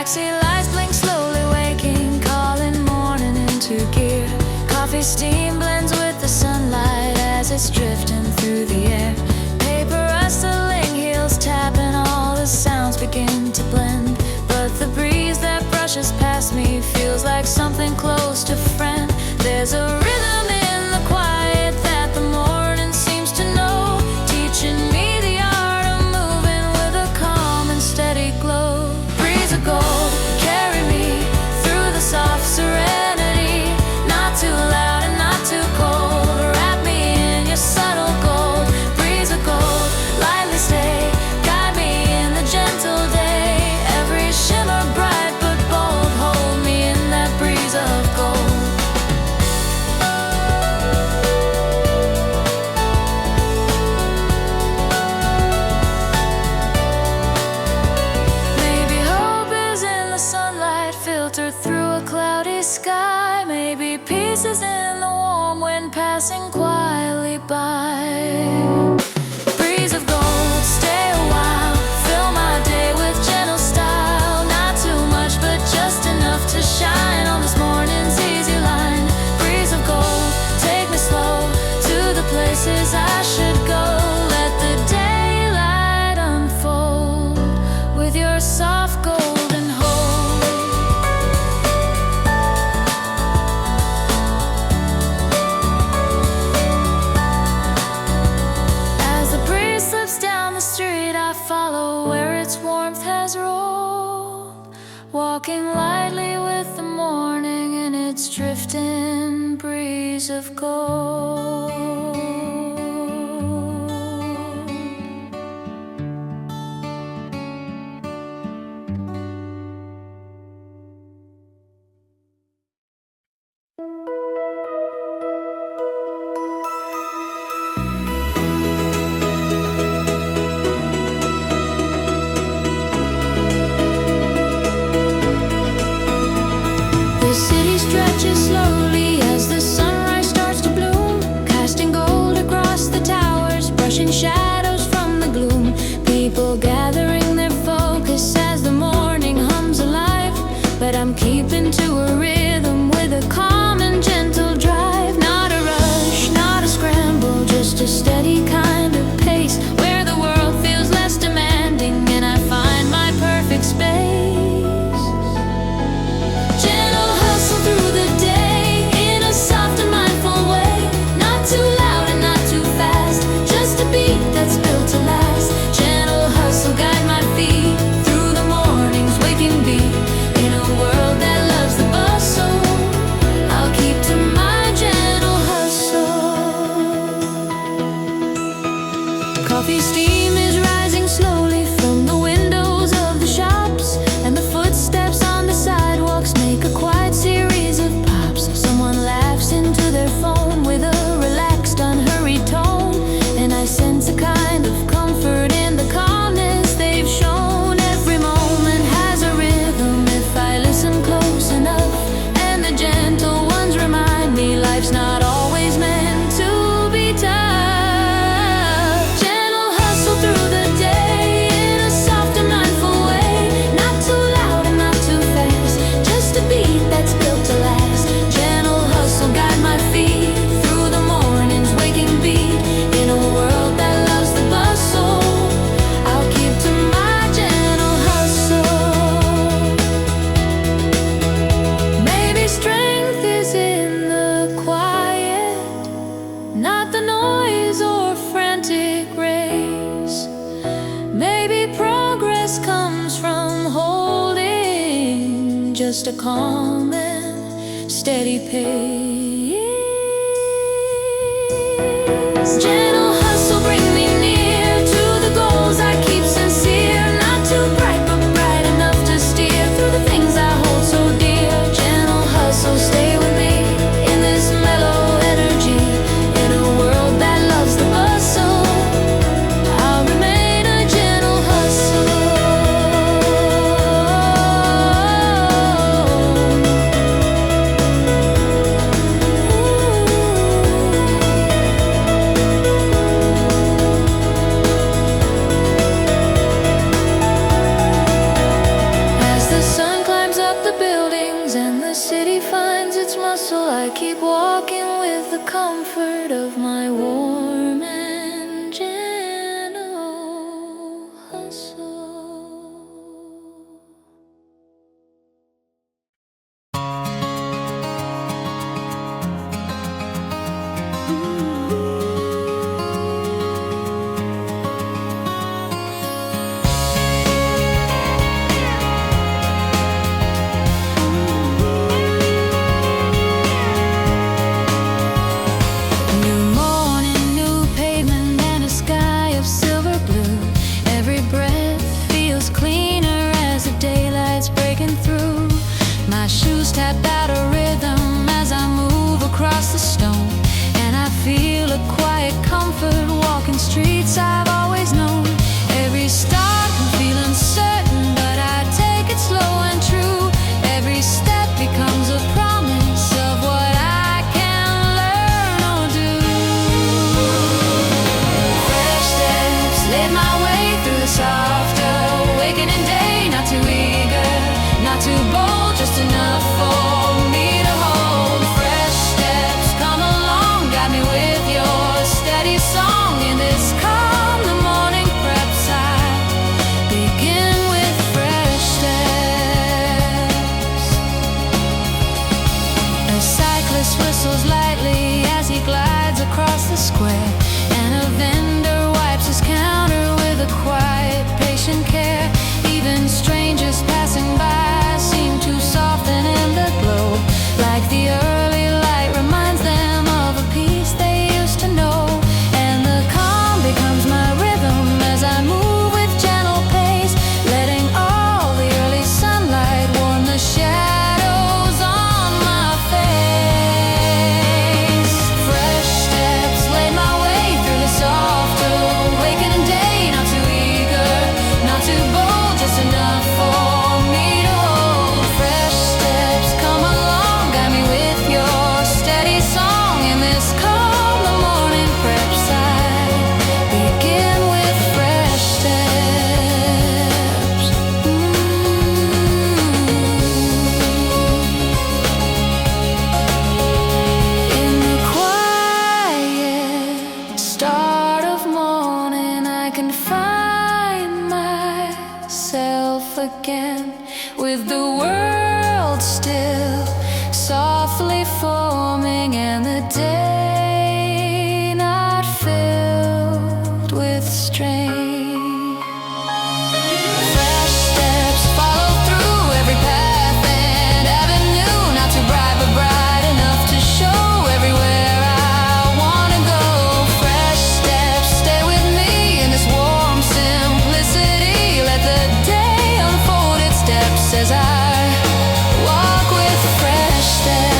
Taxi lights blink slowly, waking, calling morning into gear. Coffee steam blends with the sunlight as it's drifting through the air. Paper rustling, heels tapping, all the sounds begin to blend. But the breeze that brushes past me feels like something close to friend. There's a rhythm in the quiet that the morning seems to know, teaching me the art of moving with a calm and steady glow. Breeze of gold, carry me through the soft serenity, not too loud and not too cold. Wrap me in your subtle gold. Breeze of gold, lightly stay, guide me in the gentle day. Every shimmer bright but bold, hold me in that breeze of gold. Maybe hope is in the sunlight filtered through a cloudy sky. Maybe peace is in the warm wind passing quietly by. Breeze of gold, stay a while, fill my day with gentle style. Not too much, but just enough to shine on this morning's easy line. Breeze of gold, take me slow to the places I should go. Let the daylight unfold with your soft golden hold. As the breeze slips down the street, I follow where its warmth has rolled, walking lightly with the morning in its drifting breeze of gold. The city stretches slowly as the sunrise starts to bloom, casting gold across the towers, brushing shadows from the gloom. People gathering their focus as the morning hums alive, but I'm keeping to a rhythm with a calm and gentle drive. Not a rush, not a scramble, just a steady kind of pace where the world feels less demanding and I find my perfect space. Gentle hustle through the day in a soft and mindful way, not too loud and not too fast, just a beat that's built to last. Gentle hustle, guide my feet through the morning's waking beat. In a world that loves the bustle, I'll keep to my gentle hustle. Coffee steam is rising slowly from the windows of the shops, and the footsteps on the sidewalks make a quiet series of pops. Someone laughs into their phone with a relaxed, unhurried tone, and I sense a kind of comfort in the calmness they've shown. Every moment has a rhythm if I listen close enough, and the gentle ones remind me life's not always meant to be tough. Gentle hustle through the day in a soft and mindful way, not too loud and not too fast, just a beat that's built to last. Gentle hustle, guide my feet through the morning's waking beat. In a world that loves the bustle, I'll keep to my gentle hustle. Maybe strength is in the quiet, not the noise or frantic race. Maybe progress comes from holding just a calm and steady pace. Gentle hustle, bring me near to the goals I keep sincere, not too bright but bright enough to steer through the things I hold so dear. Gentle hustle, stay with me in this mellow energy. In a world that loves the bustle, I'll remain a gentle hustle. Ooh. the comfort of my warm and gentle hustle. Tapped out a rhythm as I move across the stone, and I feel a quiet comfort walking streets I've always known. Every start can feel uncertain, but I take it slow and true. Every step becomes a promise of what I can learn or do. Fresh steps led my way through the soft awakening day. Not too eager, not too bold, just enough for me to hold. Fresh steps come along, guide me with your steady song. In this calm, the morning preps, I begin with fresh steps. A cyclist whistles lightly as he glides across the square, and a vendor wipes his counter with a quiet, patient care. Even strangers passing by seem to soften in the glow, like the early light reminds them of a peace they used to know. And the calm becomes my rhythm as I move with gentle pace, letting all the early sunlight warm the shadows on my face. Fresh steps laid my way through the soft awakening day. Not too eager, not too bold, just enough for me to hold. Fresh steps come along, guide me with your steady song. In this calm, the morning preps, I begin with fresh steps. In the quiet start of morning, I can find myself again, with the world still softly forming and the day not filled with strain. Fresh steps follow through every path and avenue, not too bright but bright enough to show everywhere I wanna go. Fresh steps stay with me in this warm simplicity. Let the day unfold its steps as I walk with fresh steps.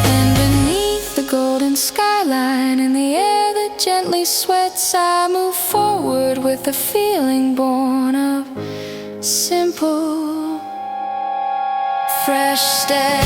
And beneath the golden skyline, in the air that gently sweats, I move forward with a feeling born of simple fresh steps.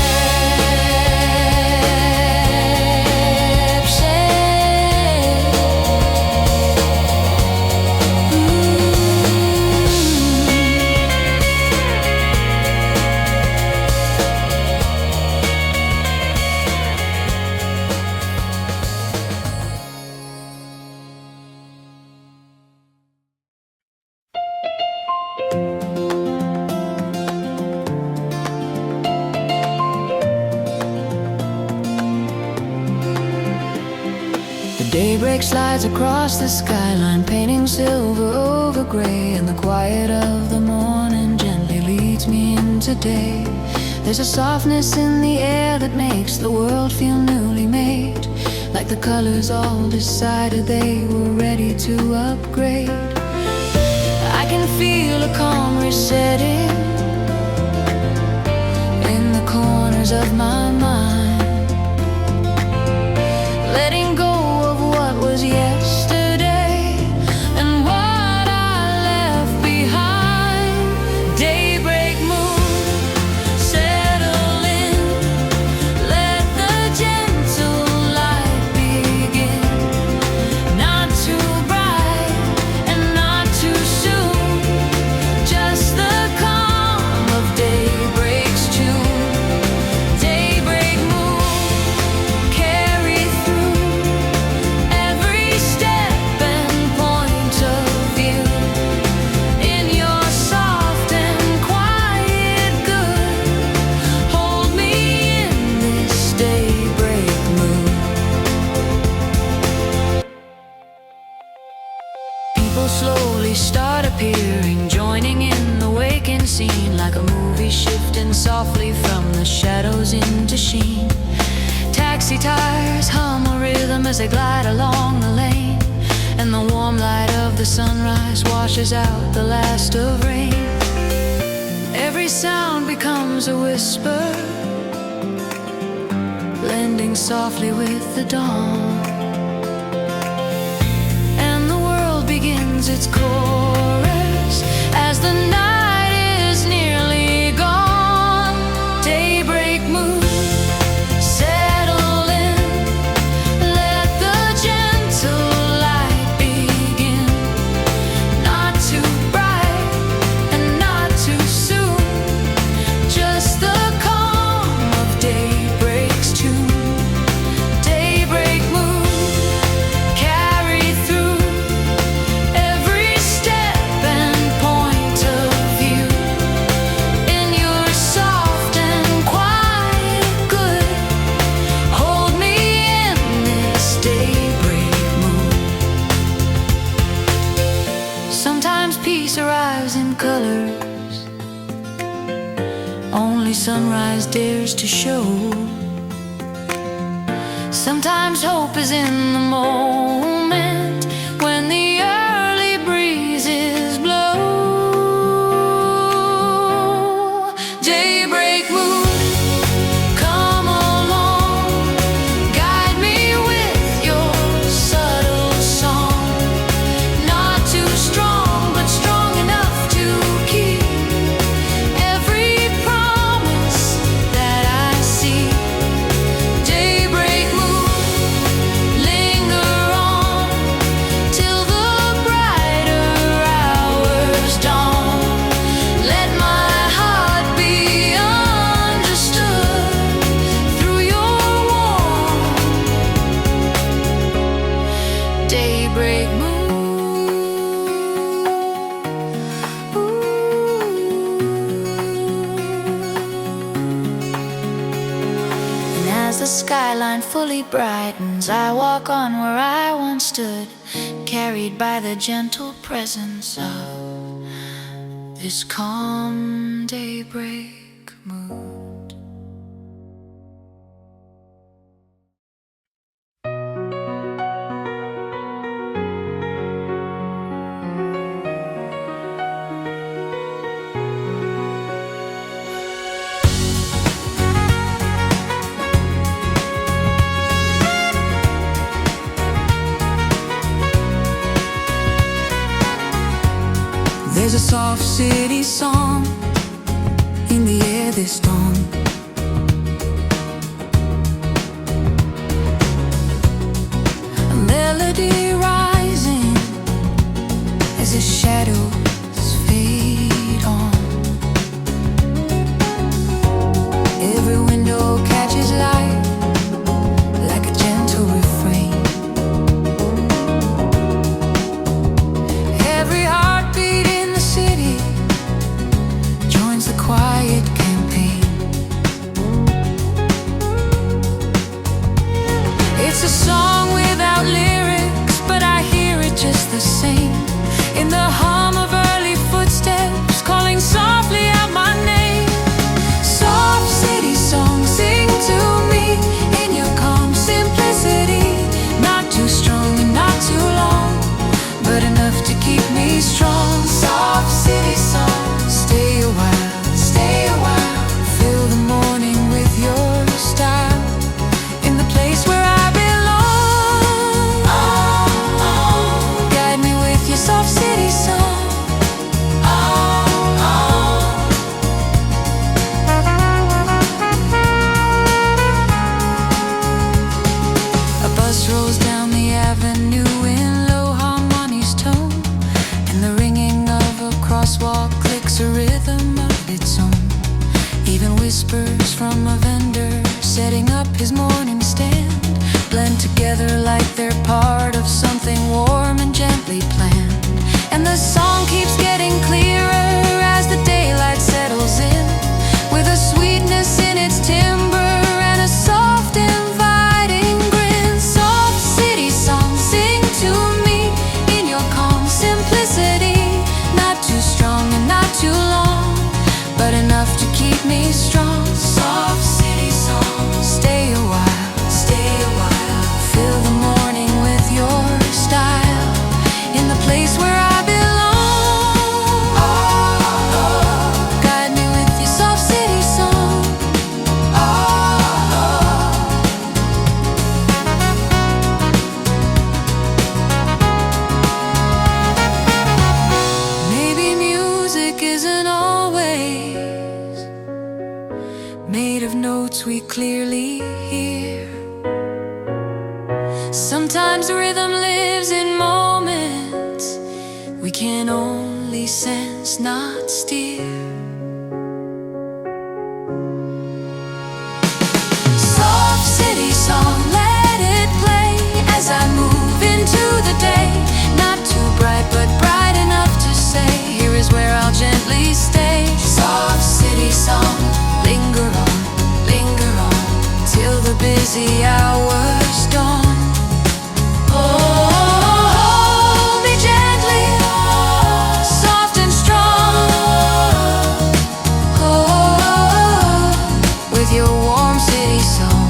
Daybreak slides across the skyline, painting silver over gray, and the quiet of the morning gently leads me into day. There's a softness in the air that makes the world feel newly made, like the colors all decided they were ready to upgrade. I can feel a calm resetting in the corners of my mind, letting go of what was yesterday and what I left behind. Daybreak mood, settle in, let the gentle light begin. Not too bright and not too soon, just slowly start appearing, joining in the waking scene, like a movie shifting softly from the shadows into sheen. Taxi tires hum a rhythm as they glide along the lane, and the warm light of the sunrise washes out the last of rain. Every sound becomes a whisper, blending softly with the dawn, and the world begins its chorus as the night is nearly gone. Daybreak mood, settle in, let the gentle light begin. Not too bright and not too soon, just the calm of daybreak's tune. Daybreak mood, carry through every step and point of view. In your soft and quiet good, hold me in this daybreak mood. Sometimes peace arrives in colors only sunrise dares to show. Sometimes hope is in the moment when the early breezes blow. Daybreak mood, come along, guide me with your subtle song. Not too strong, but strong enough to keep every promise that I see. Daybreak mood, linger on till the brighter hours dawn. Let my heart be understood through your warm daybreak mood. And as the skyline fully brightens, I walk on where I once stood, carried by the gentle presence of this calm daybreak mood. There's a soft city song in the air this dawn. A melody rising as the shadows fade on. Every window catches light like a gentle refrain. Every heartbeat in the city joins the quiet campaign. It's a song without lyrics, but I hear it just the same, in the hum of early footsteps calling softly out my name. Soft city song, sing to me in your calm simplicity. Not too strong and not too long, but enough to keep me strong. Soft city song, stay a while, fill the morning with your style, in the place where I belong. Guide me with your soft city song. A bus rolls down the avenue in low harmonious tone, and the ringing of a crosswalk clicks a rhythm of its own. Even whispers from a vendor setting up his morning stand blend together like they're part of something warm and gently planned. And the song keeps getting clearer as the daylight settles in, with a sweetness in its timbre and a soft inviting grin. Soft city song, sing to me in your calm simplicity. clearly hear. Sometimes the rhythm lives in moments we can only sense, not steer. Soft city song, let it play as I move into the day. Not too bright, but bright enough to say, here is where I'll gently stay. Soft city song, linger on, till the busy hours dawn. Hold me gently, soft and strong, with your warm city song.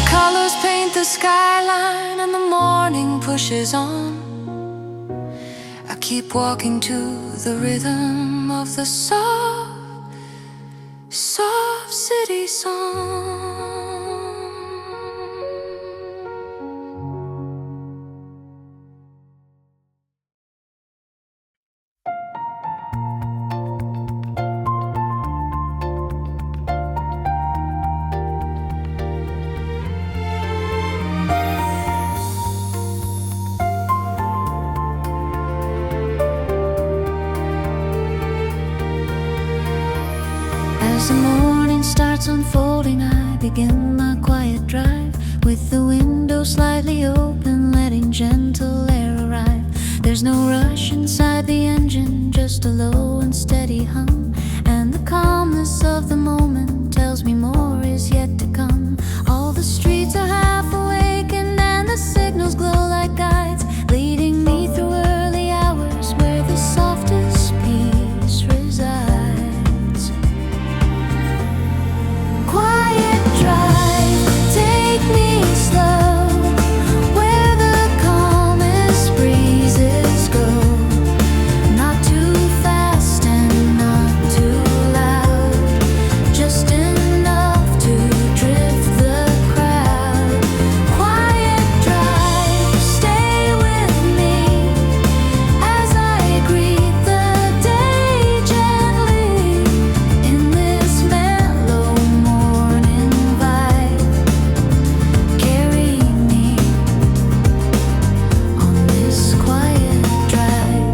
Colors paint the skyline and the morning pushes on. I keep walking to the rhythm of the soft, soft city song. As the morning starts unfolding, I begin my quiet drive, with the window slightly open, letting gentle air arrive. There's no rush inside the engine, just a low and steady hum, and the calmness of the moment tells me more is yet to come. All the streets are half awakened and the signals glow like guides, leading me through early hours where the softest peace resides. Quiet drive, take me slow, where the calmest breezes go. Not too fast and not too loud, just enough to drift the crowd. Quiet drive, stay with me as I greet the day gently in this mellow morning vibe. Carry me on this quiet drive.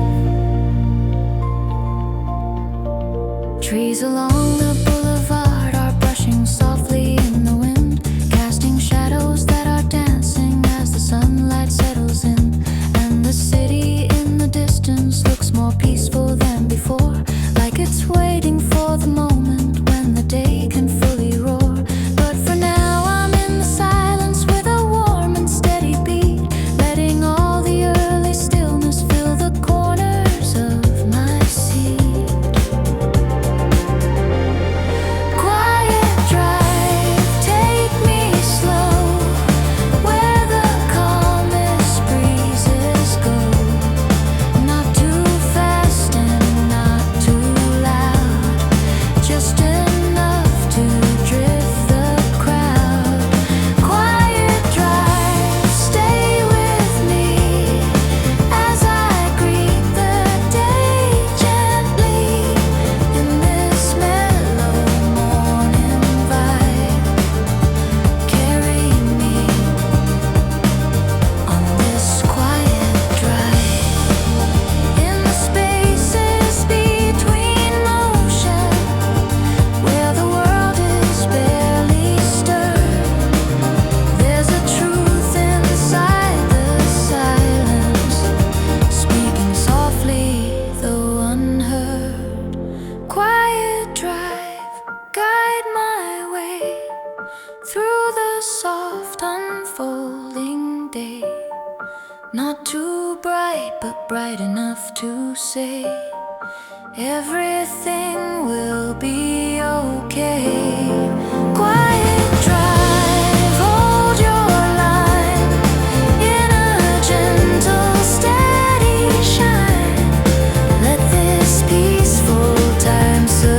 Trees along the boulevard are brushing softly in the wind, casting shadows that are dancing as the sunlight settles in. And the city in the distance looks more peaceful than before, like it's waiting for the moment when the day can fully roar. But for now I'm in the silence with a warm and steady beat, letting all the early stillness fill the corners of my seat. Quiet drive, take me slow, where the calmest breezes go. Not too fast and not too loud, just enough to drift the crowd. Quiet drive, stay with me as I greet the day gently in this mellow morning vibe. Carry me on this quiet drive, in the spaces between motion, where the world is barely stirred. There's a truth inside the silence, speaking softly though unheard. Quiet drive, guide my way through the soft unfolding day. Not too bright, but bright enough to say, everything will be okay. Quiet drive, hold your line in a gentle, steady shine. Let this peaceful time survive.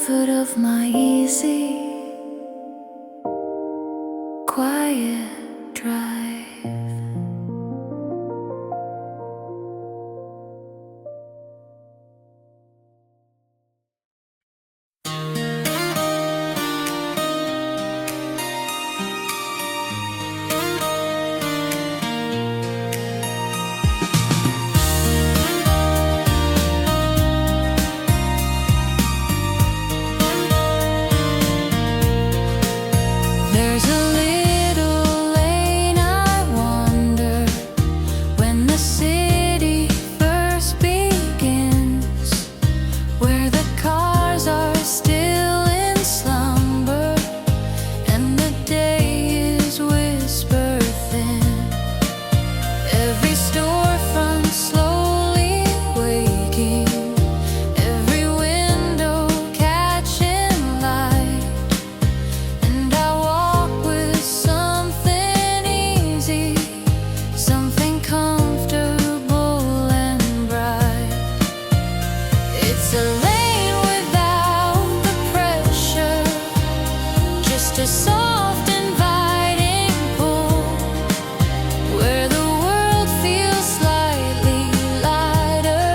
foot of my easy, quiet drive. There's a little lane I wander when the city first begins, where the cars are still in slumber and the day is whisper thin. Every storefront slowly waking, every window catching light, and I walk with something easy, something comfortable and bright. It's a lane without the pressure, just a soft inviting pull, where the world feels slightly lighter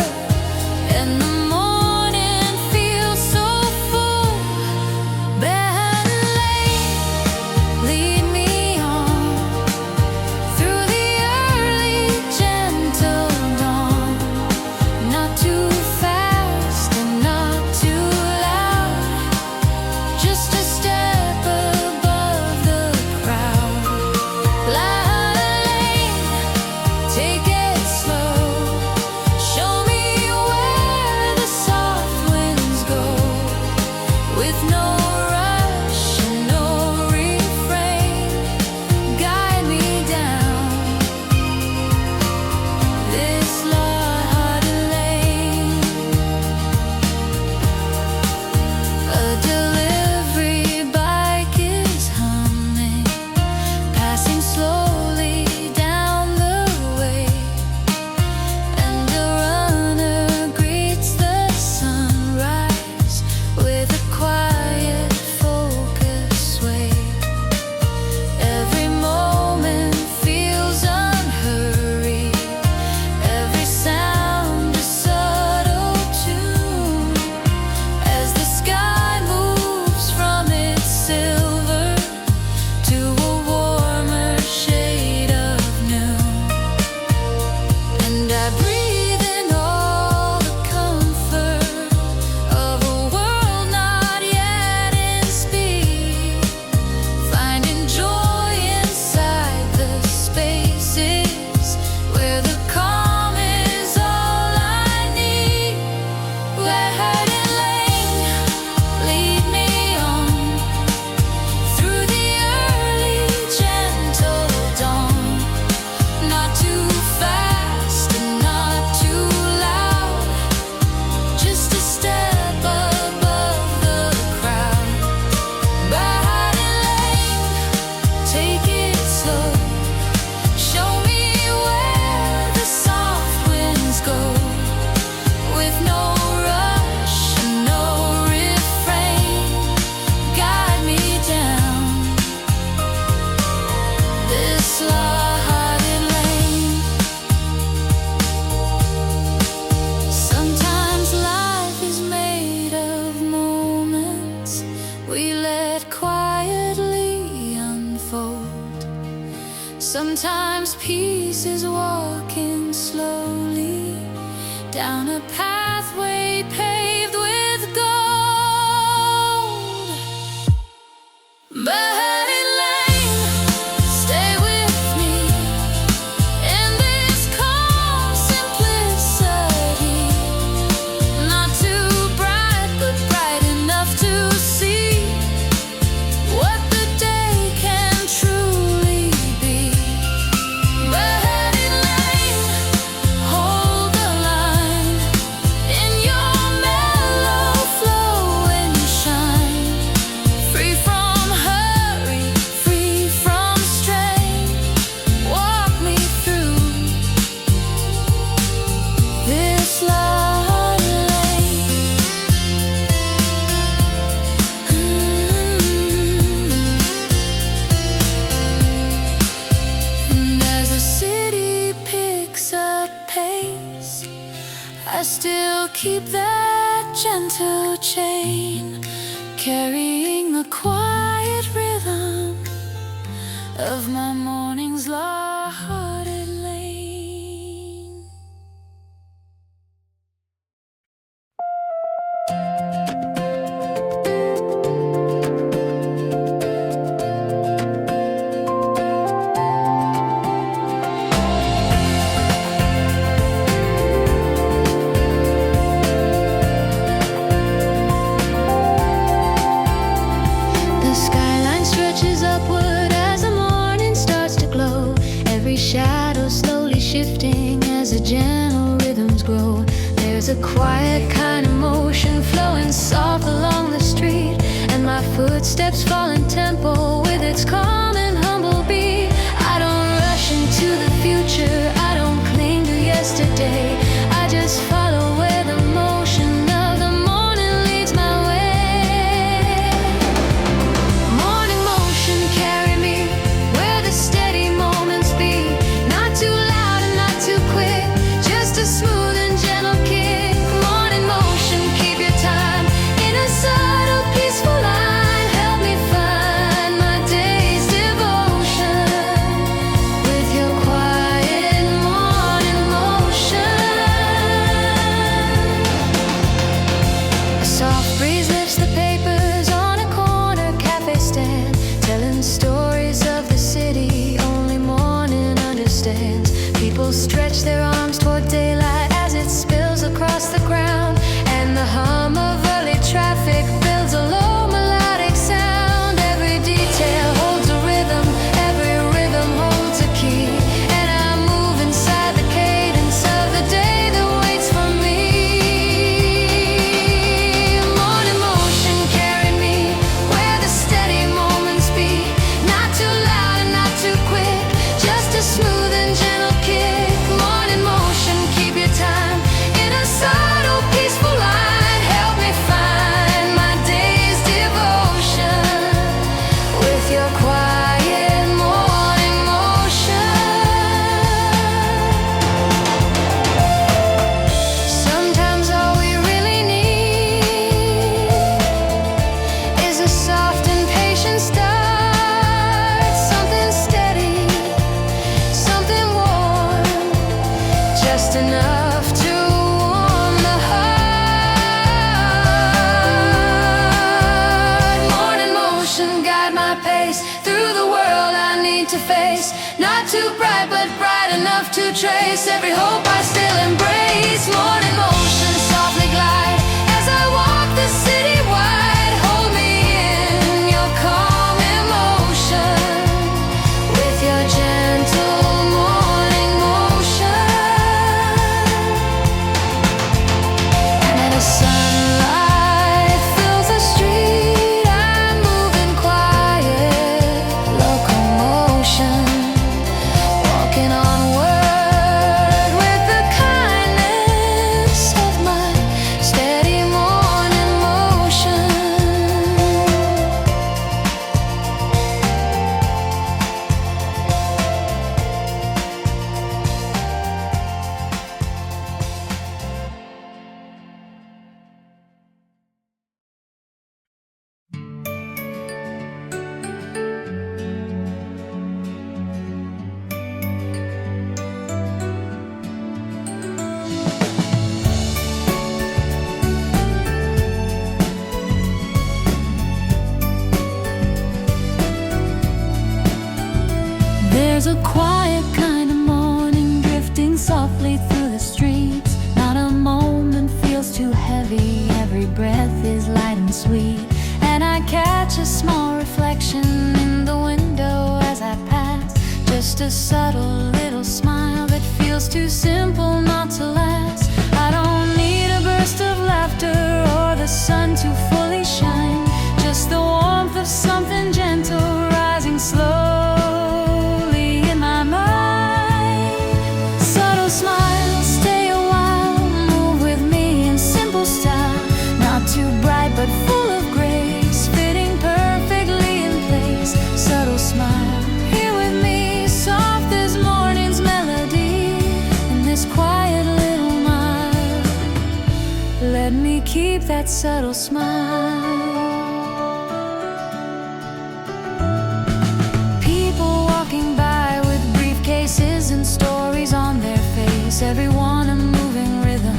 and the morning feels so full. Bad lane, lead me on through the early gentle dawn, not too fast and not too loud, just a step above the crowd. Light lane, take it slow, show me where the soft winds go, with no rush and no refrain. Guide me down this lighthearted lane. A delivery bike is humming, passing slowly down the way, and a runner greets the sunrise with a quiet focus sway. Every moment feels unhurried, every sound a subtle tune, as the sky moves from its silver to a warmer shade of noon. And I breathe in all the comfort of a world not yet in speed, finding joy inside the spaces where the calm is all I need. Lighthearted lane, lead me on through the early gentle dawn, not too fast and not too loud, just a step above the crowd. Lighthearted lane, take it slow, show me where the soft winds go, with no rush and no refrain. Guide me down this lighthearted lane. Sometimes life is made of moments we let quietly unfold. Sometimes peace is walking slowly down a pathway paved with gold. Lighthearted lane, stay with me in this calm simplicity, not too bright but bright enough to see what the day can truly be. Lighthearted lane, hold the line in your mellow flow and shine, free from hurry I still keep that gentle chain, carrying the quiet rhythm of my morning's lighthearted lane. The skyline stretches upward as the morning starts to glow. Every shadow slowly shifting as the gentle rhythms grow. There's a quiet kind of motion flowing soft along the street, and my footsteps fall in tempo with its calm and humble beat. I don't rush into the future, I don't cling to yesterday. I just follow where the motion of the morning leads my way. Morning motion, carry me where the steady moments be. Not too loud and not too quick, just a smooth and gentle kick. Morning motion, keep your time in a subtle, peaceful line. Help me find my day's devotion with your quiet morning motion. A soft breeze lifts the papers on a corner cafe stand, telling stories of the city only morning understands. People stretch their arms toward daylight as it spills across the ground, and the hum of early traffic builds a low melodic sound. Every detail holds a rhythm, every rhythm holds a key, and I move inside the cadence of the day that waits for me. Morning motion, carry me where the steady moments be. Not too loud and not too quick, just a smooth and gentle kick. Morning motion, keep your time in a subtle, peaceful line. Help me find my day's devotion with your quiet morning motion. Sometimes all we really need is a soft and patient start. Something steady, something warm, just enough to warm the heart. Morning motion, guide my pace through the world I need to face. Not too bright, but bright enough to trace every hope I still embrace. Morning motion, softly glide as I walk the city wide. Hold me in your calm emotion with your gentle morning motion. And then the sunlight fills the street. I'm moving quiet locomotion, walking onward with the kindness of my steady morning motion. There's a quiet kind of morning drifting softly through the streets. Not a moment feels too heavy, every breath is light and sweet. And I catch a small reflection in the window as I pass. Just a subtle little smile that feels too simple not to last. I don't need a burst of laughter or the sun to fully shine, just the warmth of something gentle rising slowly in my mind. Subtle smile, stay a while, move with me in simple style. Not too bright but full of grace, fitting perfectly in place. Subtle smile, here with me, soft as morning's melody, in this quiet little mile. keep that subtle smile. People walking by with briefcases and stories on their face, everyone a moving rhythm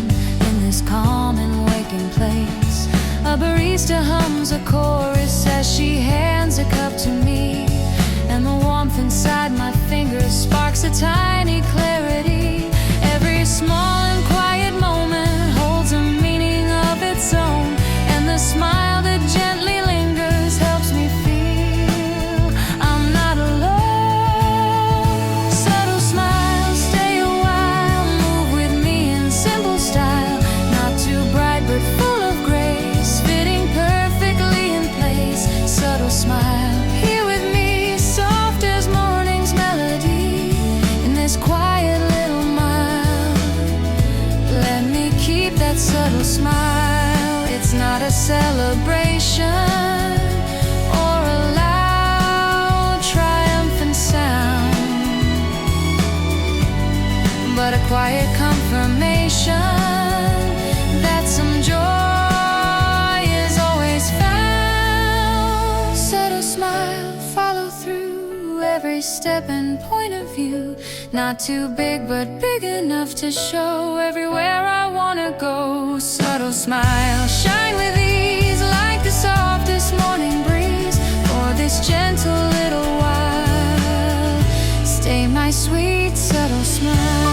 in this calm and waking place. A barista hums a chorus as she hands a cup to me, and the warmth inside my fingers sparks a tiny clarity. Every small and quiet moment holds a meaning of its own, and the smile that gently lingers helps me feel I'm not alone. Subtle smile, stay a while, move with me in simple style, not too bright but full of grace, fitting perfectly in place. Subtle smile, here with me, soft as morning's melody, in this quiet little mile. Let me keep that subtle smile. It's not a celebration or a loud triumphant sound, but a quiet confirmation that some joy is always found. Subtle smile, follow through every step and point of view, not too big but big enough to show everywhere I wanna go. Subtle smile, shine with ease like the softest morning breeze, for this gentle little while. Stay my sweet subtle smile.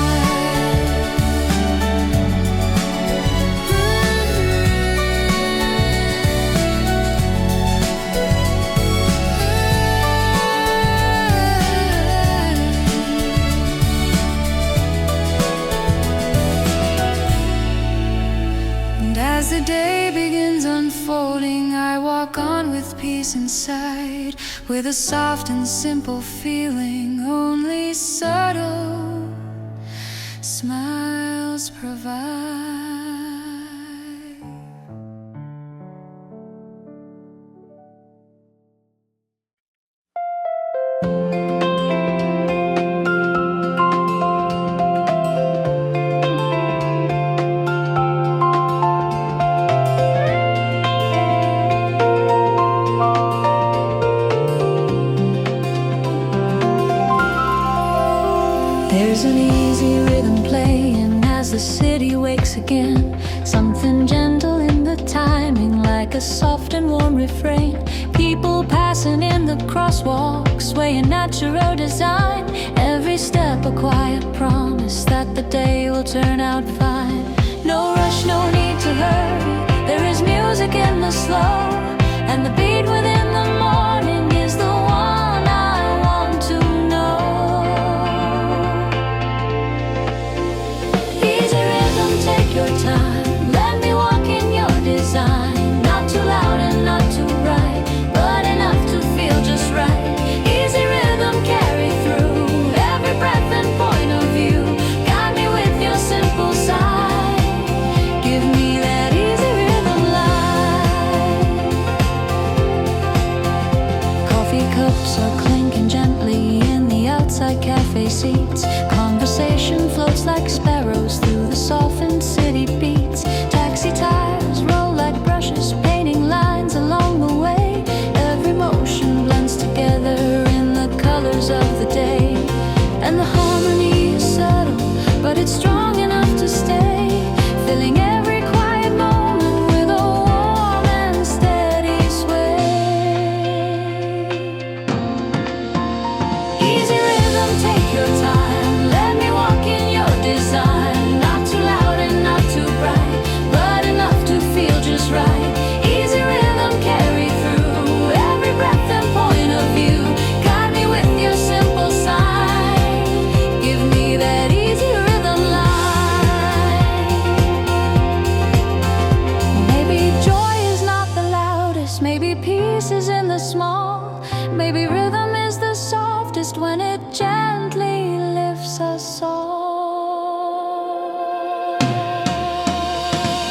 As the day begins unfolding, I walk on with peace inside, with a soft and simple feeling only subtle smiles provide. There's an easy rhythm playing as the city wakes again, something gentle in the timing, like a soft and warm refrain. People passing in the crosswalk, swaying natural design, every step a quiet promise that the day will turn out fine. No rush, no need to hurry, there is music in the slow, and the beat within the morning is the one I want to know. Easy rhythm, take your time, let me walk in your design, not too loud and not too bright, but enough to feel just right. Easy rhythm, carry through every breath and point of view, guide me with your simple side, give me that easy rhythm light. Coffee cups are clinking gently in the outside cafe seats, conversation floats like sparrows through the softened city beats, taxi tires roll like brushes, painting lines along the way, every motion blends together in the colors of the day, and the harmony is subtle, but it's strong enough to stay, filling every quiet moment with a warm and steady sway. Easy rhythm, take your time, let me walk in your design, not too loud and not too bright, but enough to feel just right. Easy rhythm, carry through every breath and point of view, guide me with your simple side, give me that easy rhythm light. Maybe joy is not the loudest, maybe peace is in the small, maybe rhythm is the softest when it gently lifts us all.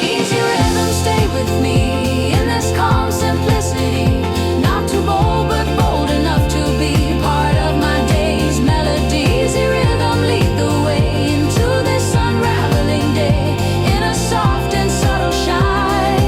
Easy rhythm, stay with me in this calm simplicity, not too bold but bold enough to be part of my day's melody. Easy rhythm, lead the way into this unraveling day, in a soft and subtle shine,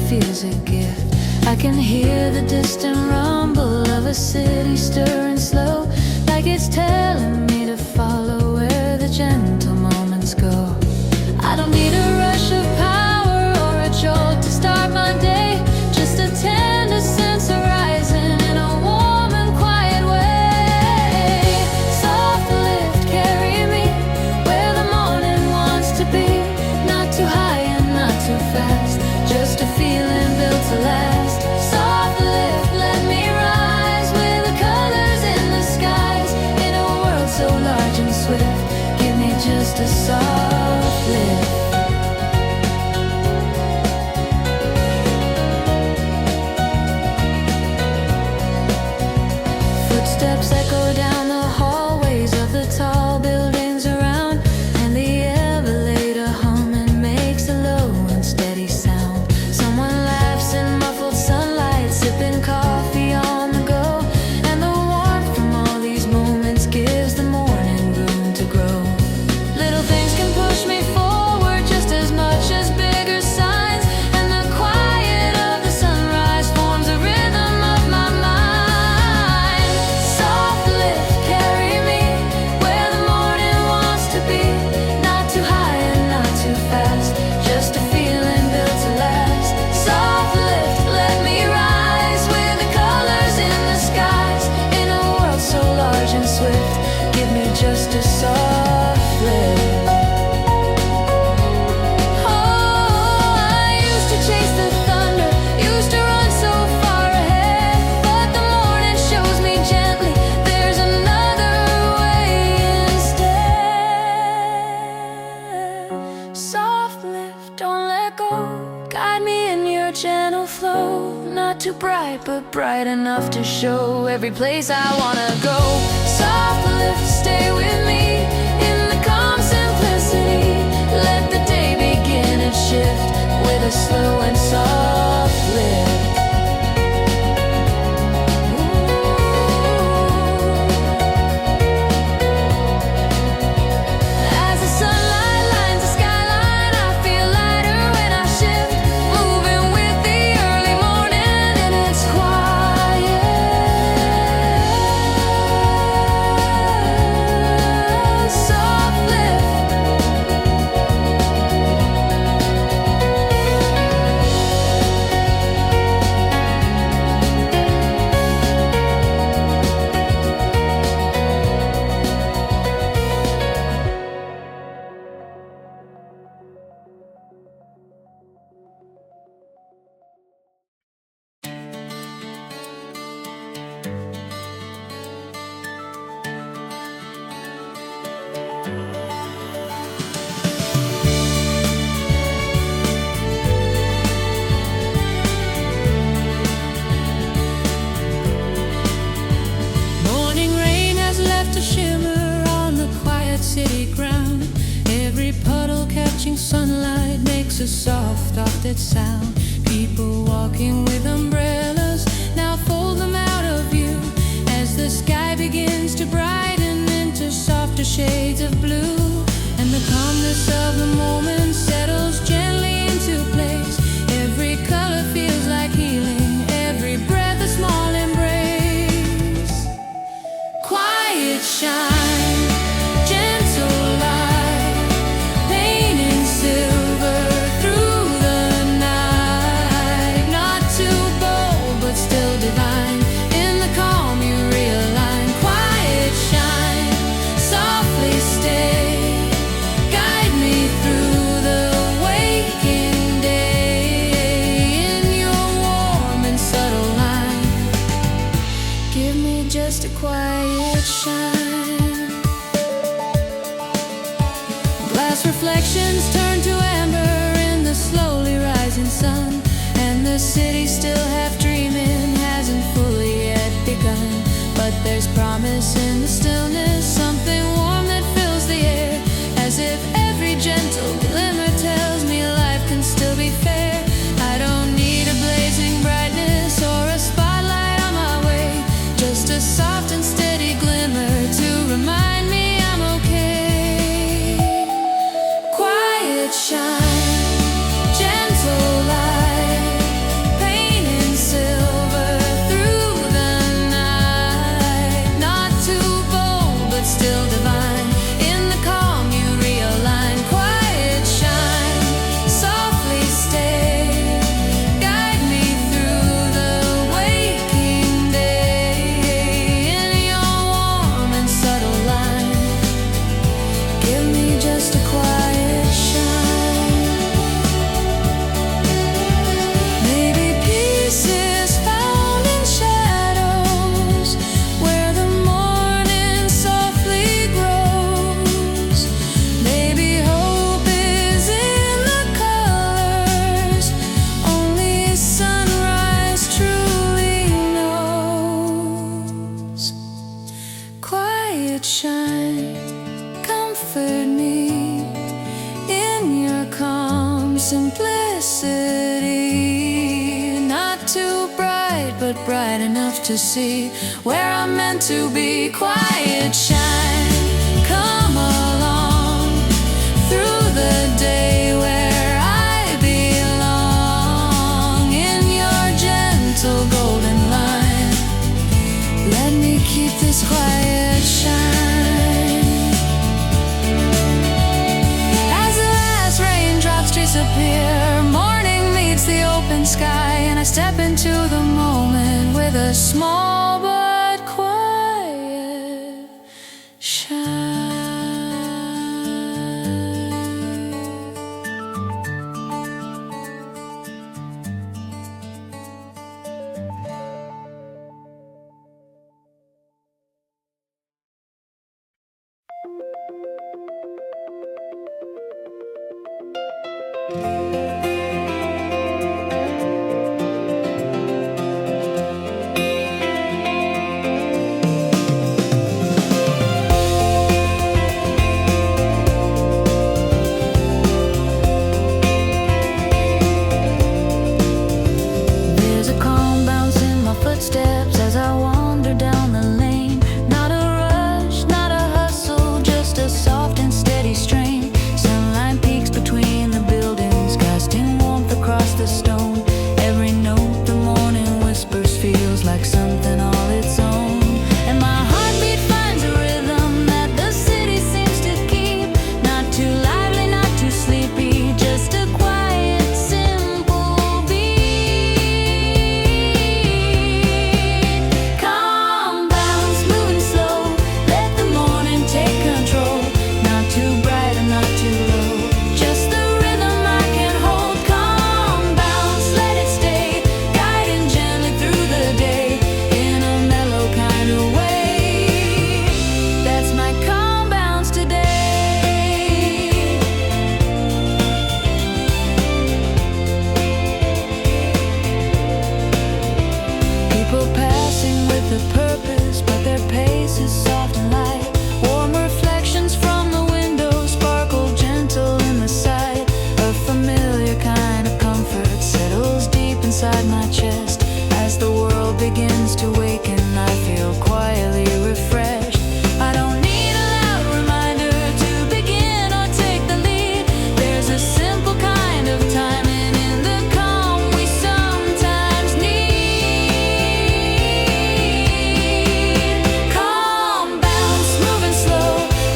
feels a gift. I can hear the distant rumble of a city stirring slow, like it's telling me to follow where the gentle moments go. I don't need a rush of power or a jolt to start my day, just a tender sense of rising in a warm and quiet way. Soft lift, carry me where the morning wants to be, not too high and not too fast, just a feeling built to last. Soft lift, let me rise with the colors in the skies, in a world so large and swift. Give me just a soft lift. Footsteps echo down the hallways of the tall buildings around, and the elevator humming makes a low and steady sound. Someone laughs in muffled sunlight, sipping coffee on the go, and the warmth from all these moments gives the morning room to grow. Little things can push me forward just as much as bigger signs, and the quiet of the sunrise forms a rhythm of my mind. Soft lift, carry me where the morning wants to be, not too high and not too fast, just a feeling built to last. Soft lift, let me rise with the colors in the skies, in a world so large and swift. Give me just a soft lift. Oh, I used to chase the thunder, used to run so far ahead, but the morning shows me gently there's another way instead. Soft lift, don't let go, guide me in your gentle flow, not too bright but bright enough to show every place I wanna go. Soft lift, stay with me in the calm simplicity, let the day begin and shift with a slow and soft lift. As the sunlight lines the skyline, I feel lighter when I shift, moving with the early morning in its quiet. Soft lift. Morning rain has left a shimmer on the quiet city ground. Every puddle catching sunlight makes a soft, wafted sound. People walking with umbrellas now fold them out of view, as the sky begins to brighten into softer shades of blue, and the calmness of the moment settles gently into place. Every color feels like healing, every breath a small embrace. Quiet shine, gentle light, painting silver through the night. Not too bold, but still divine. In the calm you realign. Quiet shine, softly stay, guide me through the waking day. In your warm and subtle line, give me just a quiet shine. Glass reflections turn to amber in the slowly rising sun, and the city still half dreaming hasn't fully yet begun. But there's promise in the stillness, something warm that fills the air, as if every gentle glimmer tells me life can still be fair. I don't need a blazing brightness or a spotlight on my way, just a soft and steady glimmer to remind me I'm okay. Quiet shine, gentle light, comfort me in your calm simplicity. Not too bright, but bright enough to see where I'm meant to be. Quiet shine, come along through the day where I belong. In your gentle golden line, let me keep this quiet shine. As the last raindrops disappear, morning meets the open sky, and I step into the moment with a small but quiet shine. There's a calm bounce in my footsteps as I wander down the lane. Not a rush, not a hustle, just a soft and steady strain. Sunlight peeks between the buildings, casting warmth across the stone. Every note the morning whispers feels like something all its own. And my heartbeat finds a rhythm that the city seems to keep. Not too lively, not too sleepy, just a quiet, simple beat. Calm bounce, moving slow, let the morning take control. Not too bright and not too low, just the rhythm I can hold. Calm bounce, let it stay, guiding gently through the day in a mellow kind of way. That's my calm bounce today. People passing with a purpose, but their pace is soft and light. Warm reflections from the window sparkle gentle in the sight. A familiar kind of comfort settles deep inside my chest. As the world begins to waken, I feel quietly refreshed. I don't need a loud reminder to begin or take the lead. There's a simple kind of timing in the calm we sometimes need. Calm bounce, moving slow,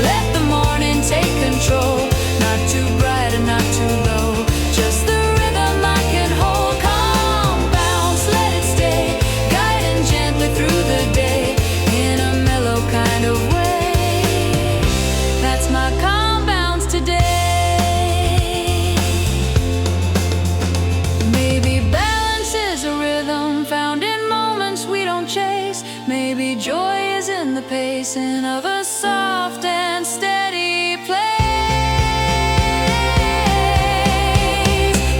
let the morning take control. Not too bright and not too low, just the rhythm I can hold. Calm bounce, let it stay, guiding gently through the day in a mellow kind of way. That's my calm bounce today. Maybe balance is a rhythm found in moments we don't chase. Maybe joy is in the pacing of a soft and steady place.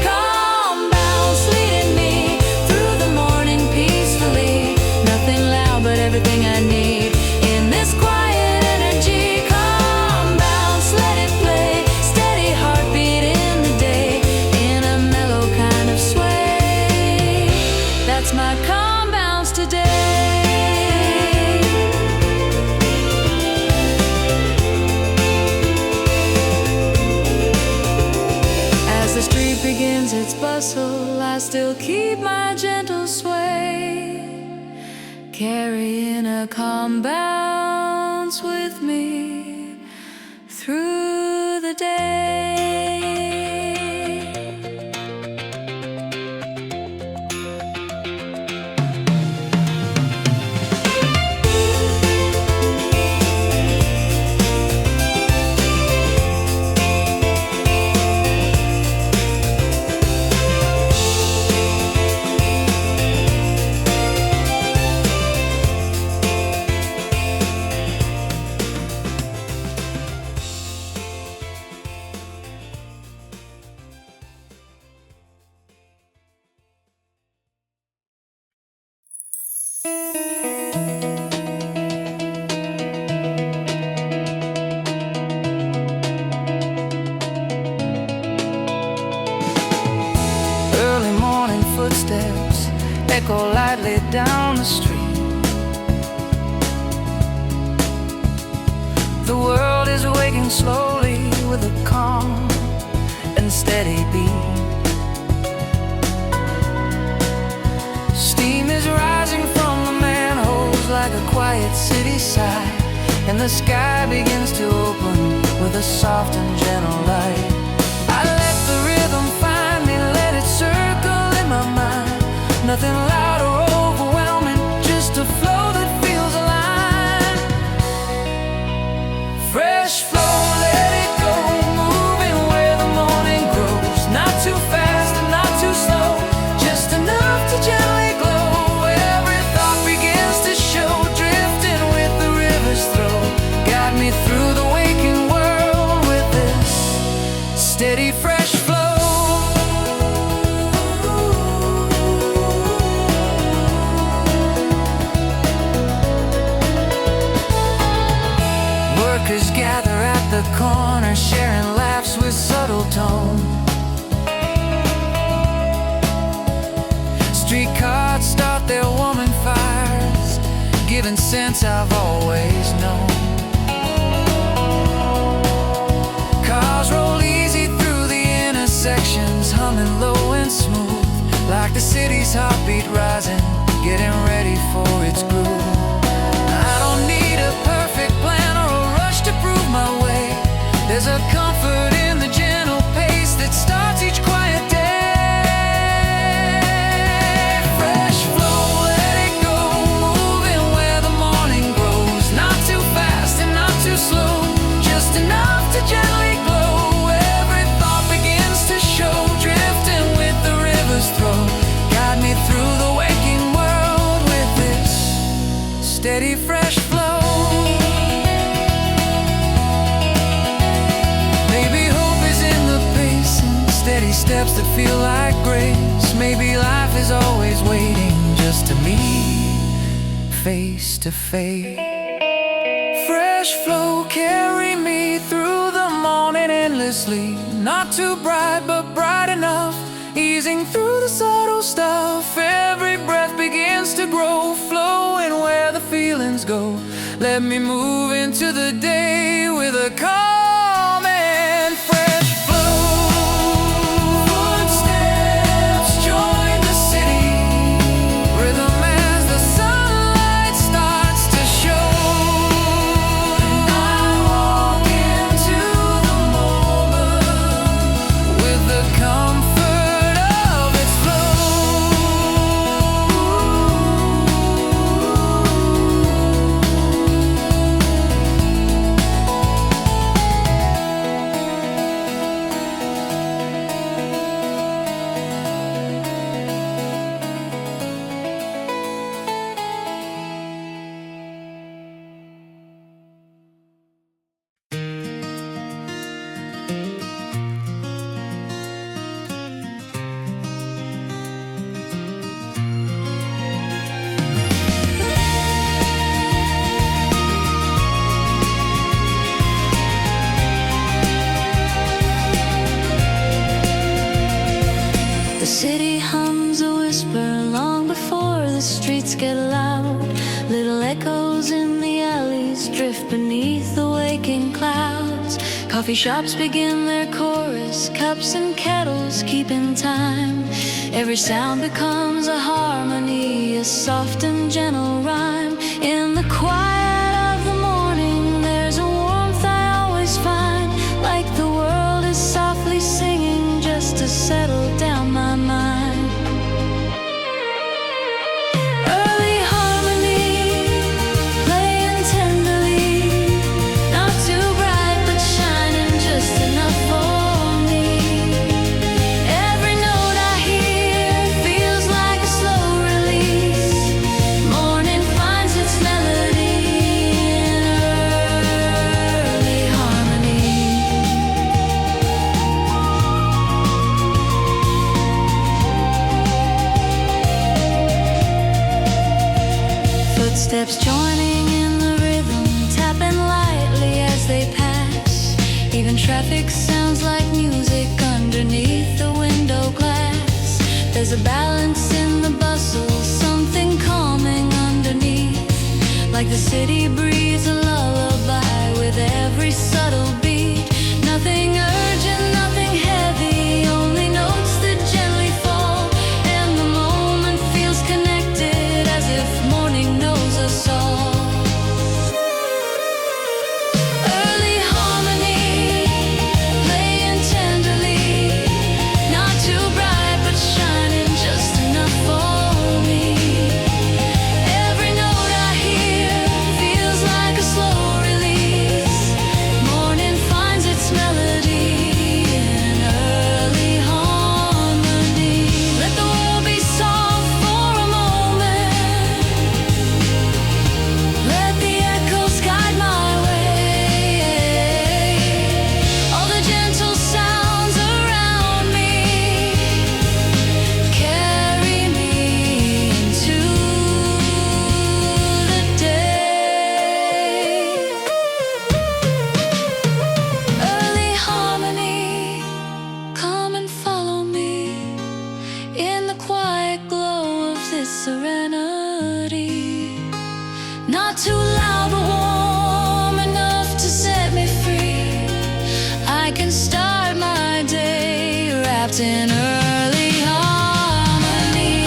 Calm bounce leading me through the morning peacefully. Nothing loud but everything I need in this quiet energy. Calm bounce, let it play, steady heartbeat in the day in a mellow kind of sway. That's my calm bounce today. As the street begins its bustle, I still keep my gentle sway, carrying a calm bounce with me through the day. echo lightly down the street. The world is waking slowly with a calm and steady beat. Steam is rising from the manholes like a quiet city sigh, and the sky begins to open with a soft and gentle light. I let the rhythm find me, let it circle in my mind. Nothing loud or overwhelming, just a flow that feels aligned. Fresh flow, let it go, moving where the morning grows. Not too fast and not too slow, just enough to gently glow. Every thought begins to show, drifting with the river's throw. Guide me through the waking world with this steady, fresh flow. Workers gather at the corner, sharing laughs with subtle tone. Streetcars start their warming fires, giving scents I've always known. Cars roll easy through the intersections, humming low and smooth, like the city's heartbeat rising, getting ready for its groove. I don't need a perfect plan or a rush to prove my way. There's a comfort in the gentle pace that starts each quiet day. Fresh flow, let it go, moving where the morning grows. Not too fast and not too slow, just enough to gently glow. Every thought begins to show, drifting with the river's throw. Guide me through the waking world with this steady, fresh flow. Maybe hope is in the pace and steady steps that feel like grace. Maybe life is always waiting just to meet face to face. Fresh flow, carry me through the morning endlessly. Not too bright, but bright enough, easing through the subtle stuff. Every breath begins to grow, flowing where the feelings go. Let me move into the day with a calm and fresh flow. Footsteps join the city, rhythm as the sunlight starts to show. And I walk into the moment with the comfort of its The city hums a whisper long before the streets get loud. Little echoes in the alleys drift beneath the waking clouds. Coffee shops begin their chorus, cups and kettles keep in time. Every sound becomes a harmony, a soft and gentle rhyme. In the quiet of the morning, there's a warmth I always find, like the world is softly singing just to settle down my mind. Early harmony, playing tenderly, not too bright but shining just enough for me. Every note I hear feels like a slow release. Morning finds its melody in early harmony. Footsteps joining in the rhythm, tapping lightly as they pass. Even traffic sounds like music underneath the window glass. There's a balance in the bustle, like the city breathes a lullaby with every subtle beat. Nothing urgent, nothing heavy, only notes that gently fall, and the moment feels connected as if morning knows us all. Early harmony, playing tenderly, not too bright but shining just enough for me. Every note I hear feels like a slow release. Morning finds its melody in early harmony. Let the world be soft for a moment. Let the echoes guide my way. All the gentle sounds around me carry me into the day. Early harmony, come and follow me in the quiet glow of this serenity. Not too loud but warm enough to set me free. I can start my day wrapped in early harmony.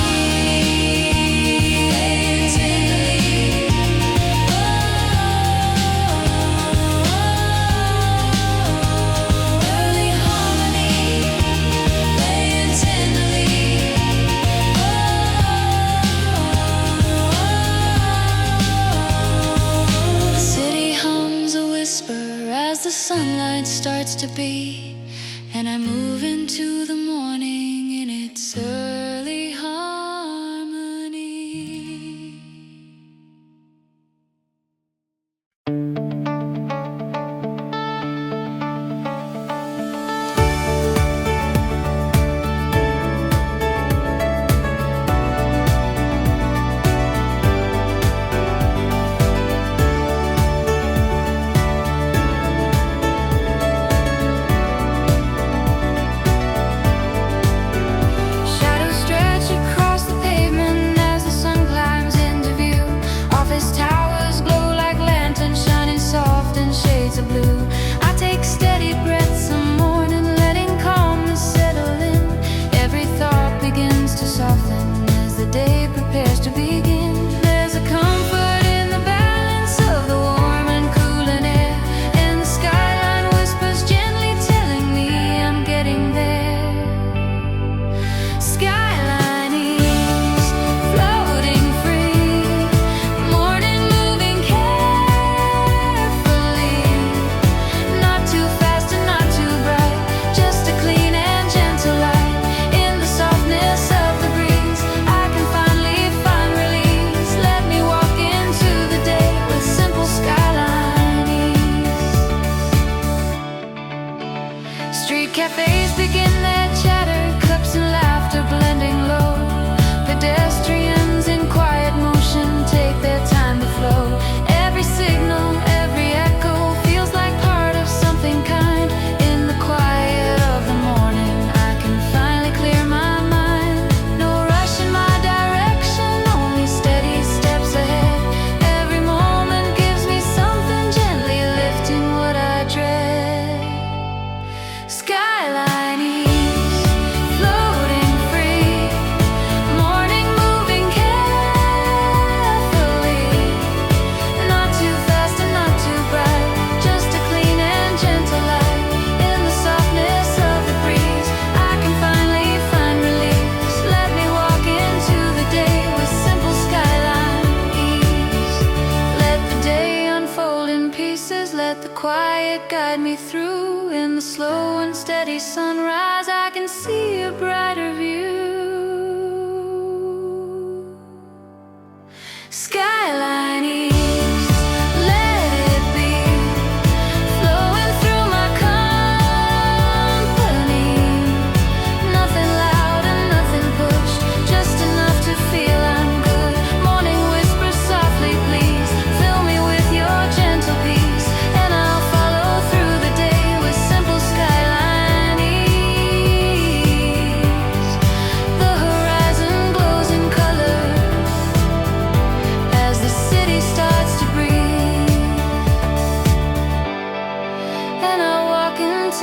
Early harmony, playing tenderly. The city hums a whisper as the sunlight starts to beat, and I move into the morning in its early harmony. Shadows stretch across the pavement as the sun climbs into view. Office towers glow like lanterns, shining soft in shades of blue. I take steady breaths some morning, letting calmness settle in. Every thought begins to soften as the day prepares to begin. There's a comfort in the balance of the warm and cooling air, and the skyline whispers gently telling me I'm getting there. Skyline Ease, floating free, morning moving carefully, not too fast and not too bright, just a clean and gentle light. In the softness of the breeze, I can finally find release. Let me walk into the day with simple skyline ease. Street cafes begin their chatter, cups and laughter blending low. Pedestrians in quiet motion take their time to flow. Every signal, every echo feels like part of something kind. In the quiet of the morning, I can finally clear my mind. No rush in my direction, only steady steps ahead. Every moment gives me something, gently lifting what I dread. Skyline Ease, floating free, morning moving carefully, not too fast and not too bright, just a clean and gentle light. In the softness of the breeze, I can finally find release. Let me walk into the day with simple skyline ease. Let the day unfold in pieces, let the quiet guide me through. In the slow and steady sunrise, I can see a brighter view. Skyline Ease, let it be, flowing through my company. Nothing loud and nothing pushed, just enough to feel I'm good. Morning whispers softly, please fill me with your gentle peace, and I'll follow through the day with simple skyline ease.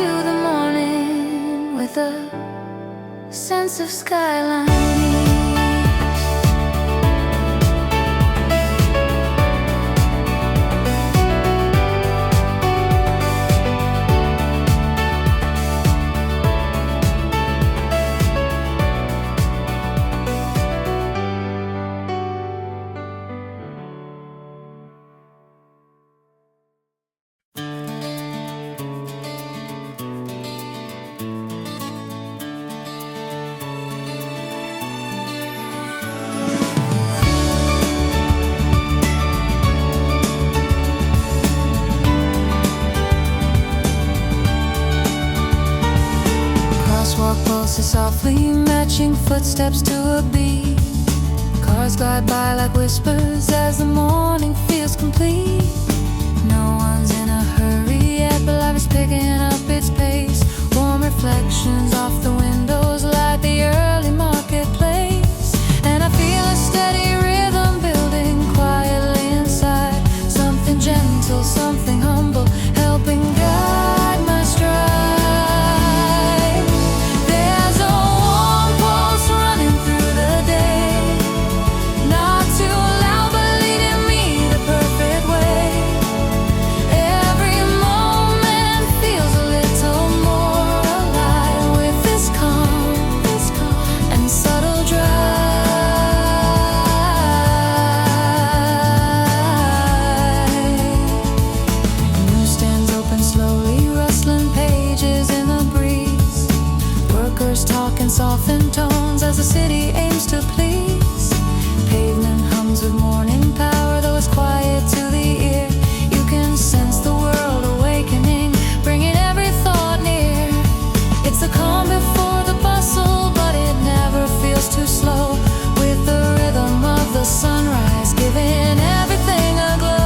into the morning with a sense of Skyline Ease. Softly matching footsteps to a beat. Cars glide by like whispers as the morning feels complete. No one's in a hurry yet, but life is picking up its pace. Warm reflections off the windows light the early marketplace. And I feel a steady rhythm building quietly inside. Something gentle, something humble, helping guide my stride. Soften tones as the city aims to please. Pavement hums with morning power, though it's quiet to the ear. You can sense the world awakening, bringing every thought near. It's the calm before the bustle, but it never feels too slow. With the rhythm of the sunrise, giving everything a glow.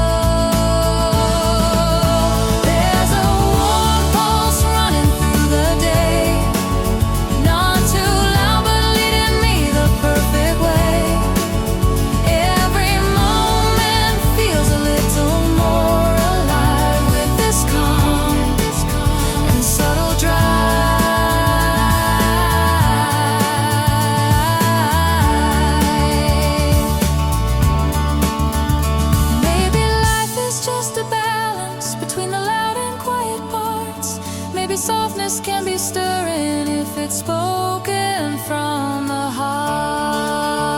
Softness can be stirring if it's spoken from the heart.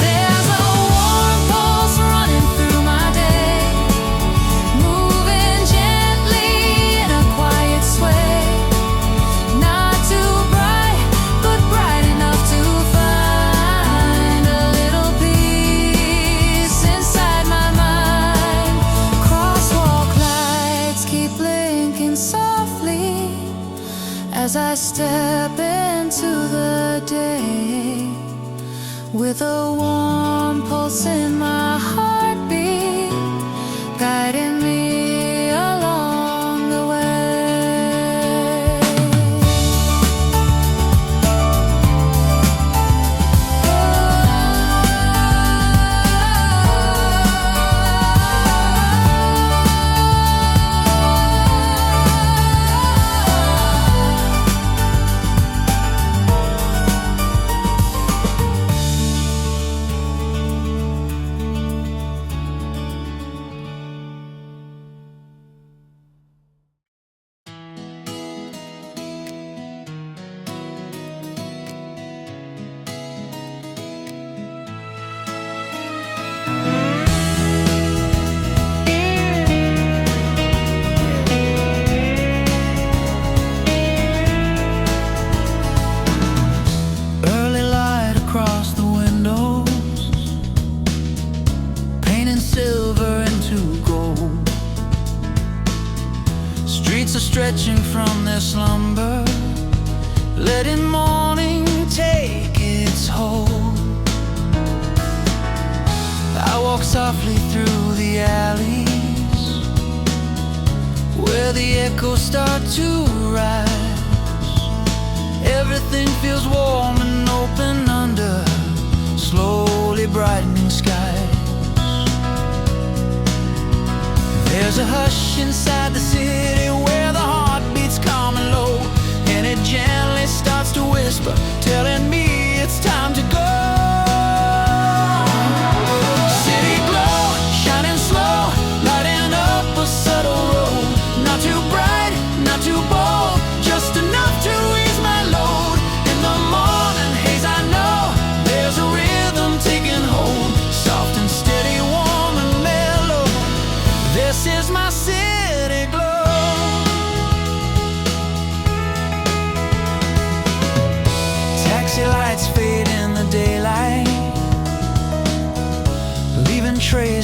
There's a warm pulse running through my day, moving gently in a quiet sway. Not too bright, but bright enough to find a little peace inside my mind. Crosswalk lights keep blinking softly as I step into the day, with a warm pulse in my heartbeat, guiding me along the way. Stretching from their slumber, letting morning take its hold. I walk softly through the alleys where the echoes start to rise. Everything feels warm and open under slowly brightening skies. There's a hush inside the city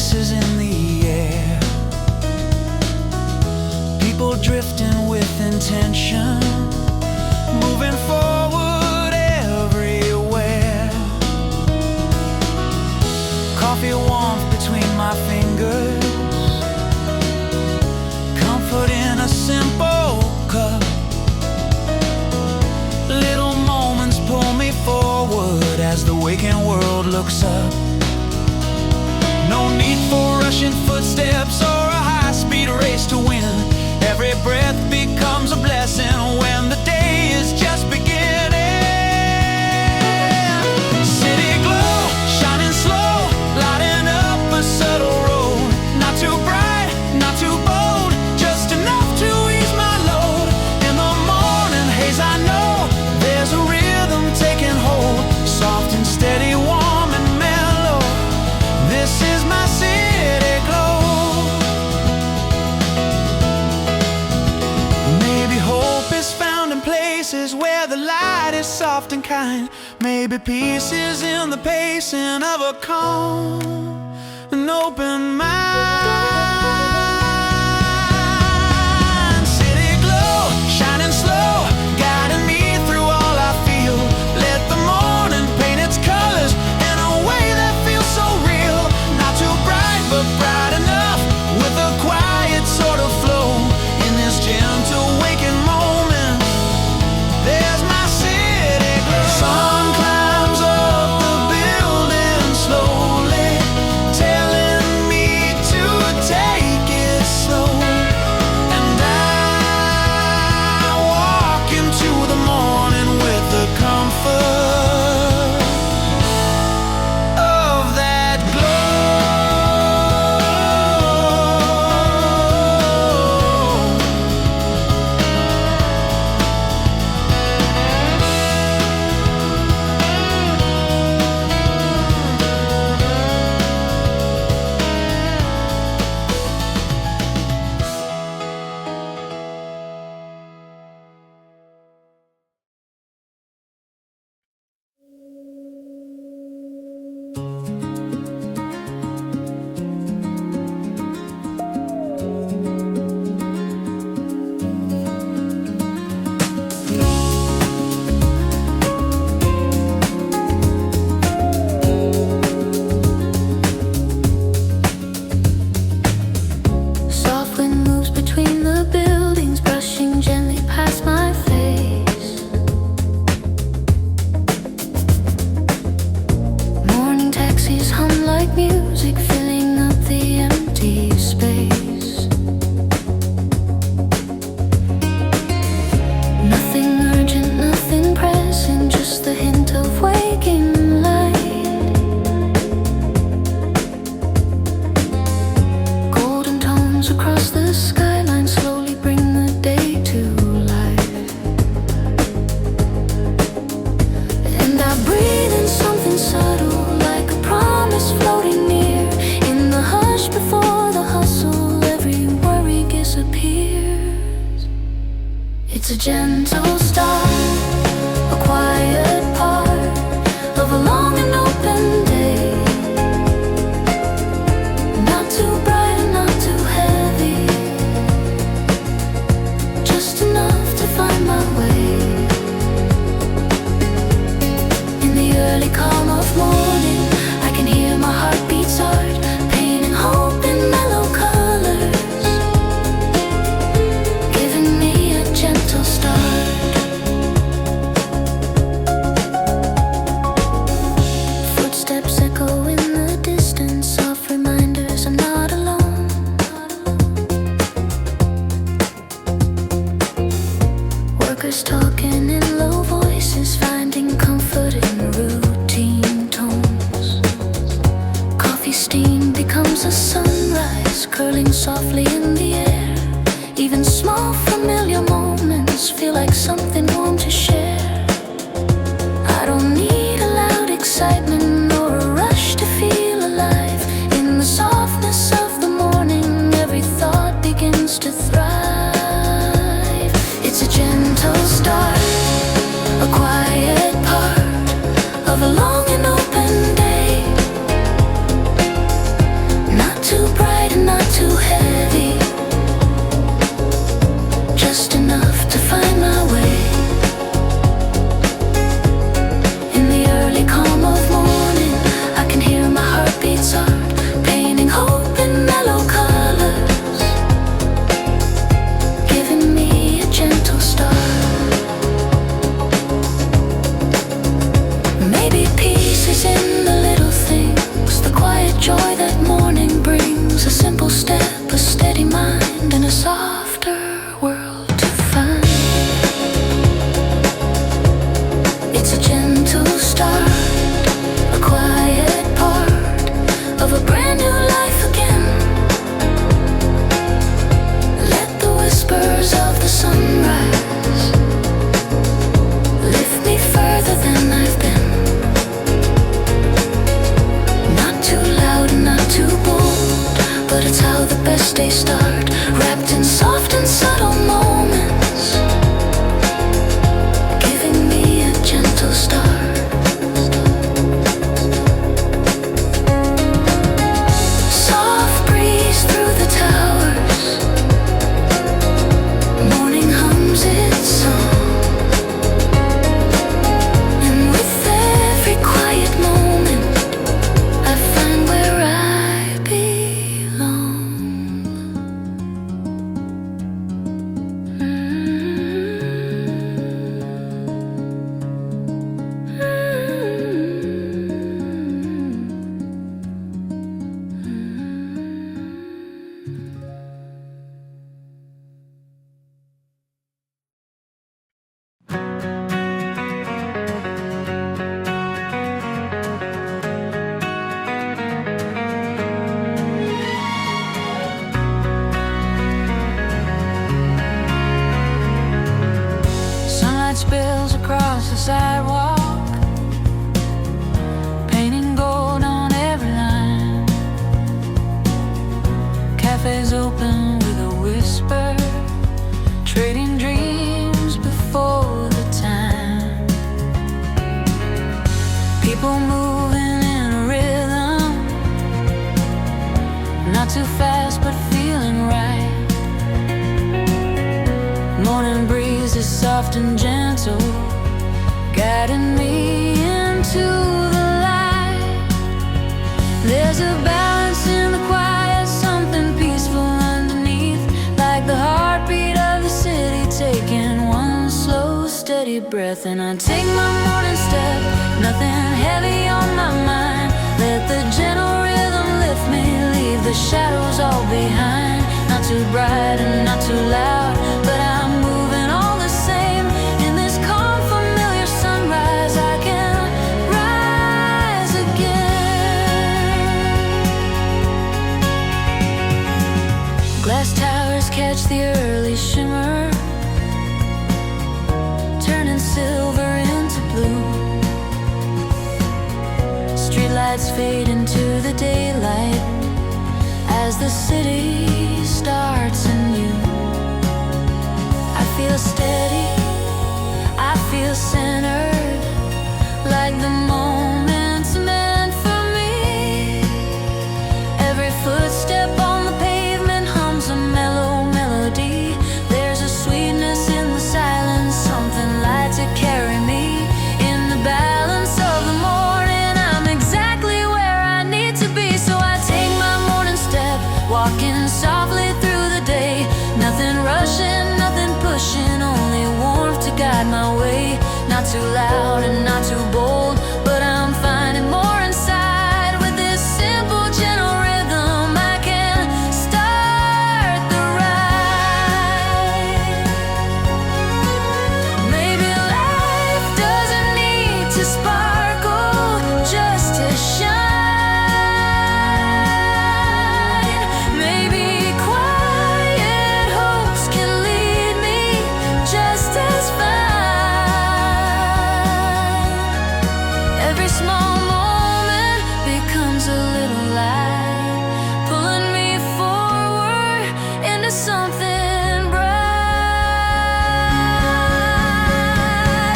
faces in the air, people drifting with intention, moving forward everywhere. Coffee warmth between my fingers, comfort in a simple cup. Little moments pull me forward as the waking world looks up. No need for rushing footsteps or a high-speed race to win. Every breath becomes a blessing when the day is just beginning. City glow, shining slow, lighting up a subtle road. Not too bright, not too bold, just enough to ease my load. In the morning haze I know there's a rhythm taking hold, soft and steady, warm and mellow. This is my city glow. Maybe hope is found in places where the light is soft and kind. Maybe peace is in the pacing of a calm and open mind. City glow, shining slow, guiding me through all I feel. Let the morning paint its colors in a way that feels so real. Not too bright, but bright enough, with a quiet sort of flow. In this gentle waking moment, there's my city glow. Sun climbs up the building slowly, telling me to take it slow. And I walk into the morning with the comfort of that glow. Soft wind moves between the buildings, brushing gently past my face. Morning taxis hum like music, filling up the empty space. Nothing urgent, nothing pressing, just the hint of waking light. Golden tones across the skyline slowly bring the day to life. And I breathe in something subtle, like a promise floating near. In the hush before the hustle, every worry disappears. It's a gentle start, a quiet part of a long and open day. Not too bright and not too heavy, just enough to find my way. In the early calm of morning, I can hear my heartbeat start, painting hope in mellow colors, giving me a gentle start. Footsteps echo in the distance, soft reminders I'm not alone. Workers talking in low voices, finding comfort in routine tones. Coffee steam becomes a sunrise, curling softly in the air. Even small familiar moments feel like something warm to share. I don't need a loud excitement or a rush to feel alive. In the softness of the morning, every thought begins to thrive. It's a gentle start, a quiet part of a long and open day. Not soft and subtle moments, giving me a gentle start. Soft breeze through the towers, morning hums its song, and with every quiet moment I find where I belong. Sunlight spills across the sidewalk, painting gold on every line. Cafes open with a whisper, trading dreams before the time. People moving in a rhythm, not too fast but feeling right. Morning breeze is soft and gentle, guiding me into the light. There's a balance in the quiet, something peaceful underneath, like the heartbeat of the city taking one slow, steady breath. And I take my morning step, nothing heavy on my mind. Let the gentle rhythm lift me, leave the shadows all behind. Not too bright and not too loud, but I'm moving all the same. In this calm, familiar sunrise, I can rise again. Glass towers catch the early shimmer, turning silver into blue. Streetlights fade into the daylight as the city starts anew. I feel steady, I feel centered, like the moment's meant for me. Every footstep on the pavement hums a mellow melody. There's a sweetness in the silence, something light to carry me. In the balance of the morning, I'm exactly where I need to be. So I take my morning step, walking softly through the day. Nothing rushing, nothing pushing, only warmth to guide my way. Not too loud and not too bold, but I'm finding more inside. With this simple, gentle rhythm, I can start the ride. Maybe life doesn't need to sparkle just to shine. Maybe quiet hopes can lead me just as fine. Every small moment becomes a little light, pulling me forward into something bright.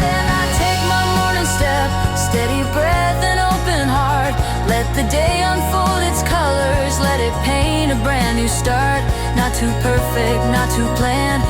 And I take my morning step, steady breath and open heart. Let the day unfold its colors, let it paint a brand new start. Not too perfect, not too planned,